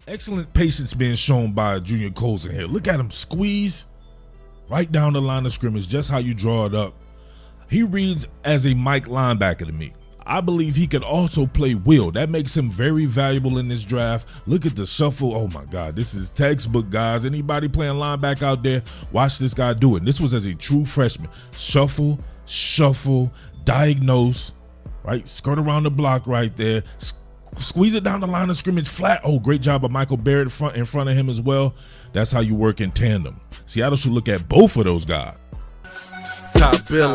Excellent patience being shown by Junior Colson here. Look at him squeeze right down the line of scrimmage, just how you draw it up. He reads as a Mike linebacker to me. I believe he could also play will. That makes him very valuable in this draft. Look at the shuffle. Oh my God, this is textbook, guys. Anybody playing linebacker out there, watch this guy do it. This was as a true freshman. Shuffle, diagnose, right? Skirt around the block right there. Squeeze it down the line of scrimmage flat. Oh, great job by Michael Barrett in front of him as well. That's how you work in tandem. Seattle should look at both of those guys. Top Billin,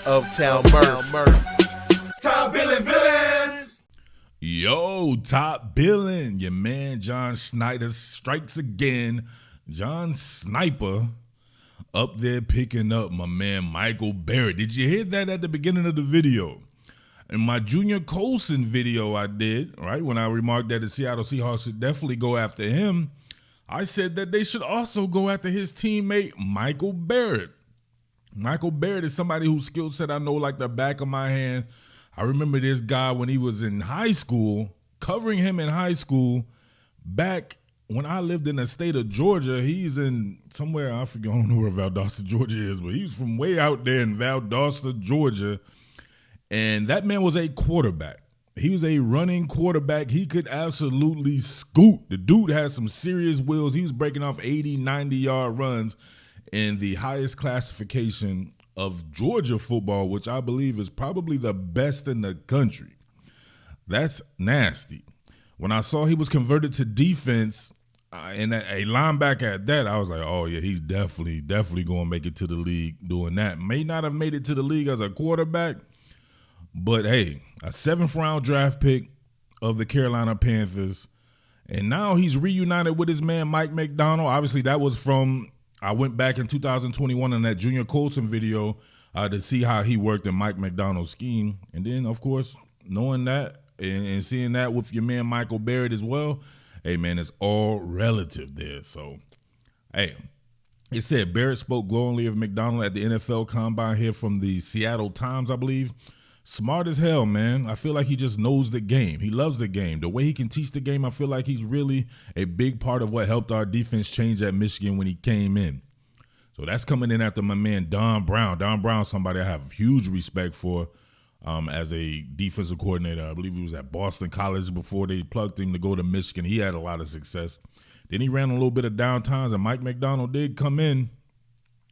Uptown Murf. Top Billin. Yo, top Billin. Your man John Schneider strikes again. John Sniper up there picking up my man Michael Barrett. Did you hear that at the beginning of the video? In my Junior Colson video I did, right, when I remarked that the Seattle Seahawks should definitely go after him, I said that they should also go after his teammate, Michael Barrett. Michael Barrett is somebody whose skill set I know like the back of my hand. I remember this guy when he was in high school, covering him in high school back when I lived in the state of Georgia. He's in somewhere, I forget, I don't know where Valdosta, Georgia is, but he's from way out there in Valdosta, Georgia. And that man was a quarterback. He was a running quarterback. He could absolutely scoot. The dude had some serious wheels. He was breaking off 80, 90-yard runs in the highest classification of Georgia football, which I believe is probably the best in the country. That's nasty. When I saw he was converted to defense and a linebacker at that, I was like, oh, yeah, he's definitely going to make it to the league doing that. May not have made it to the league as a quarterback, but hey, a 7th-round draft pick of the Carolina Panthers, and now he's reunited with his man Mike Macdonald. Obviously, that was from, I went back in 2021 in that Junior Colson video to see how he worked in Mike Macdonald's scheme. And then, of course, knowing that and seeing that with your man Michael Barrett as well, hey, man, it's all relative there. So, hey, it said Barrett spoke glowingly of Macdonald at the NFL Combine here from the Seattle Times, I believe. Smart as hell, man. I feel like he just knows the game. He loves the game. The way he can teach the game, I feel like he's really a big part of what helped our defense change at Michigan when he came in. So that's coming in after my man Don Brown. Don Brown, somebody I have huge respect for as a defensive coordinator. I believe he was at Boston College before they plugged him to go to Michigan. He had a lot of success. Then he ran a little bit of downtimes, and Mike Macdonald did come in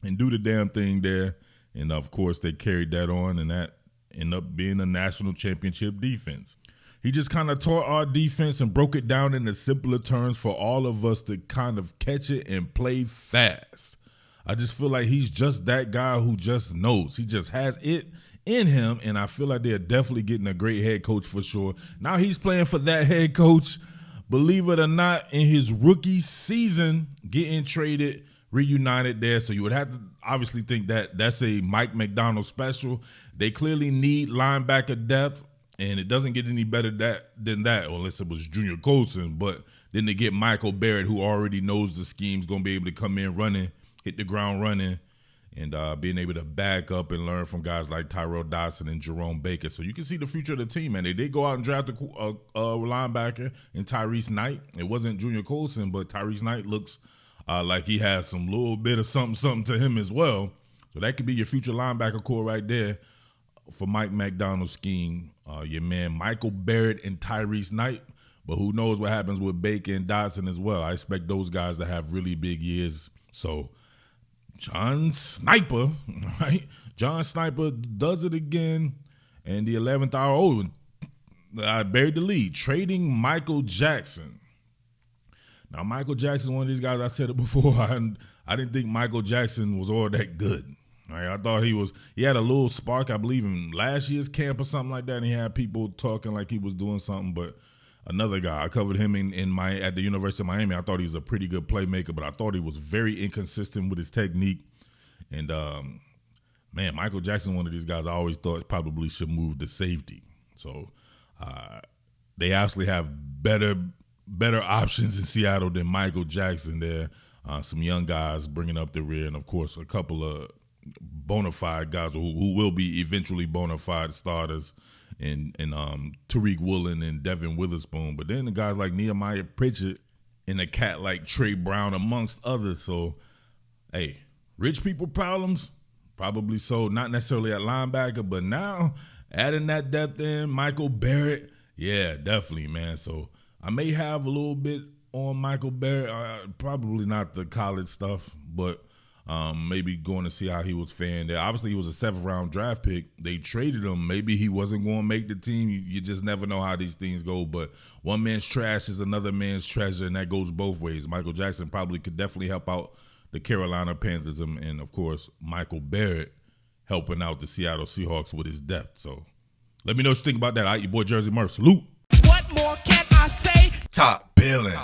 and do the damn thing there. And, of course, they carried that on, and that ended up being a national championship defense. He just kind of taught our defense and broke it down into simpler terms for all of us to kind of catch it and play fast. I just feel like he's just that guy who just knows. He just has it in him, and I feel like they're definitely getting a great head coach for sure. Now he's playing for that head coach, believe it or not, in his rookie season, getting traded, reunited there. So you would have to obviously think that that's a Mike Macdonald special. They clearly need linebacker depth, and it doesn't get any better than that, unless it was Junior Colson. But then they get Michael Barrett, who already knows the scheme's going to be able to come in running, hit the ground running, and being able to back up and learn from guys like Tyrell Dodson and Jerome Baker. So you can see the future of the team, man. They did go out and draft a linebacker in Tyrese Knight. It wasn't Junior Colson, but Tyrese Knight looks like he has some little bit of something to him as well. So that could be your future linebacker core right there for Mike Macdonald's scheme. Your man Michael Barrett and Tyrese Knight. But who knows what happens with Baker and Dodson as well. I expect those guys to have really big years. So John Sniper, right? John Sniper does it again. And the 11th hour, I buried the lead. Trading Michael Jackson. Now, Michael Jackson, one of these guys, I said it before, I didn't think Michael Jackson was all that good. Right? I thought he had a little spark, I believe, in last year's camp or something like that, and he had people talking like he was doing something. But another guy, I covered him at the University of Miami. I thought he was a pretty good playmaker, but I thought he was very inconsistent with his technique. And, man, Michael Jackson, one of these guys I always thought probably should move to safety. So they actually have better options in Seattle than Michael Jackson there. Some young guys bringing up the rear, and, of course, a couple of bona fide guys who will be eventually bona fide starters and Tariq Woolen and Devin Witherspoon. But then the guys like Nehemiah Pritchett and a cat like Trey Brown amongst others. So, hey, rich people problems? Probably so. Not necessarily at linebacker, but now adding that depth in, Michael Barrett, yeah, definitely, man. So I may have a little bit on Michael Barrett, probably not the college stuff, but maybe going to see how he was faring there. Obviously, he was a 7th-round draft pick. They traded him. Maybe he wasn't going to make the team. You just never know how these things go. But one man's trash is another man's treasure, and that goes both ways. Michael Jackson probably could definitely help out the Carolina Panthers, and of course, Michael Barrett helping out the Seattle Seahawks with his depth. So let me know what you think about that. All right, your boy Jersey Murf. Salute. What more can I say? Top Billin.